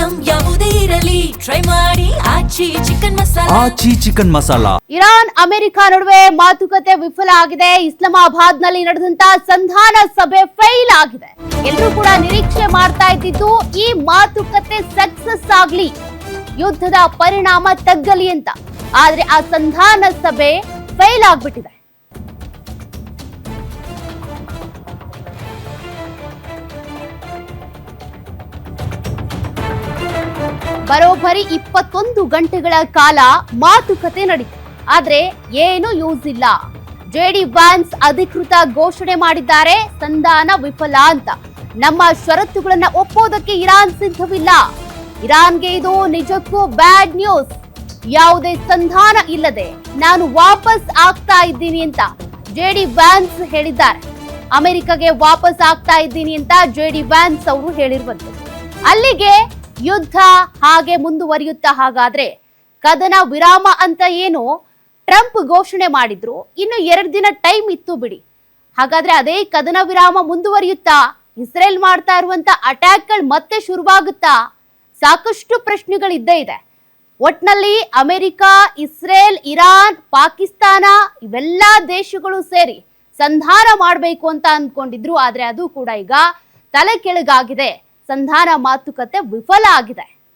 Item ಯಾವುದೇ ಇರಲಿ try ಮಾಡಿ ಆಚಿ ಚಿಕನ್ ಮಸಾಲಾ. ಇರಾನ್ ಅಮೆರಿಕ ನಡುವೆ ಮಾತುಕತೆ ವಿಫಲ ಆಗಿದೆ. ಇಸ್ಲಾಮಾಬಾದ್ ನಲ್ಲಿ ನಡೆದಂತ ಸಂಧಾನ ಸಭೆ ಫೇಲ್ ಆಗಿದೆ. ಎಲ್ಲರೂ ಕೂಡ ನಿರೀಕ್ಷೆ ಮಾಡ್ತಾ ಇದ್ದಿದ್ದು ಈ ಮಾತುಕತೆ ಸಕ್ಸಸ್ ಆಗ್ಲಿ, ಯುದ್ಧದ ಪರಿಣಾಮ ತಗ್ಗಲಿ ಅಂತ. ಆದ್ರೆ ಆ ಸಂಧಾನ ಸಭೆ ಫೇಲ್ ಆಗ್ಬಿಟ್ಟಿದೆ. ಬರೋಬ್ಬರಿ 21 ಗಂಟೆಗಳ ಕಾಲ ಮಾತುಕತೆ ನಡೆಯಿತು. ಆದ್ರೆ ಏನು ಯೂಸ್ ಇಲ್ಲ. ಜೆಡಿ ವ್ಯಾನ್ಸ್ ಅಧಿಕೃತ ಘೋಷಣೆ ಮಾಡಿದ್ದಾರೆ, ಸಂಧಾನ ವಿಫಲ ಅಂತ. ನಮ್ಮ ಷರತ್ತುಗಳನ್ನ ಒಪ್ಪೋದಕ್ಕೆ ಇರಾನ್ ಸಿದ್ಧವಿಲ್ಲ. ಇರಾನ್ಗೆ ಇದು ನಿಜಕ್ಕೂ ಬ್ಯಾಡ್ ನ್ಯೂಸ್. ಯಾವುದೇ ಸಂಧಾನ ಇಲ್ಲದೆ ನಾನು ವಾಪಸ್ ಆಗ್ತಾ ಇದ್ದೀನಿ ಅಂತ ಜೆಡಿ ವ್ಯಾನ್ಸ್ ಹೇಳಿದ್ದಾರೆ. ಅಮೆರಿಕಗೆ ವಾಪಸ್ ಆಗ್ತಾ ಇದ್ದೀನಿ ಅಂತ ಜೆಡಿ ವ್ಯಾನ್ಸ್ ಅವರು ಹೇಳಿರುವಂತದ್ದು. ಅಲ್ಲಿಗೆ ಯುದ್ಧ ಹಾಗೆ ಮುಂದುವರಿಯುತ್ತಾ. ಹಾಗಾದ್ರೆ ಕದನ ವಿರಾಮ ಅಂತ ಏನು ಟ್ರಂಪ್ ಘೋಷಣೆ ಮಾಡಿದ್ರು, ಇನ್ನು 2 ದಿನ ಟೈಮ್ ಇತ್ತು ಬಿಡಿ. ಹಾಗಾದ್ರೆ ಅದೇ ಕದನ ವಿರಾಮ ಮುಂದುವರಿಯುತ್ತಾ ಇಸ್ರೇಲ್ ಮಾಡ್ತಾ ಇರುವಂತ ಅಟ್ಯಾಕ್ಗಳು ಮತ್ತೆ ಶುರುವಾಗುತ್ತಾ? ಸಾಕಷ್ಟು ಪ್ರಶ್ನೆಗಳಿದ್ದೇ ಇದೆ. ಒಟ್ನಲ್ಲಿ ಅಮೆರಿಕ, ಇಸ್ರೇಲ್, ಇರಾನ್, ಪಾಕಿಸ್ತಾನ ಇವೆಲ್ಲಾ ದೇಶಗಳು ಸೇರಿ ಸಂಧಾನ ಮಾಡಬೇಕು ಅಂತ ಅಂದ್ಕೊಂಡಿದ್ರು. ಆದ್ರೆ ಅದು ಕೂಡ ಈಗ ತಲೆ ಕೆಳಗಾಗಿದೆ. ಸಂಧಾನ ಮಾತುಕತೆ ವಿಫಲ ಆಗಿದೆ.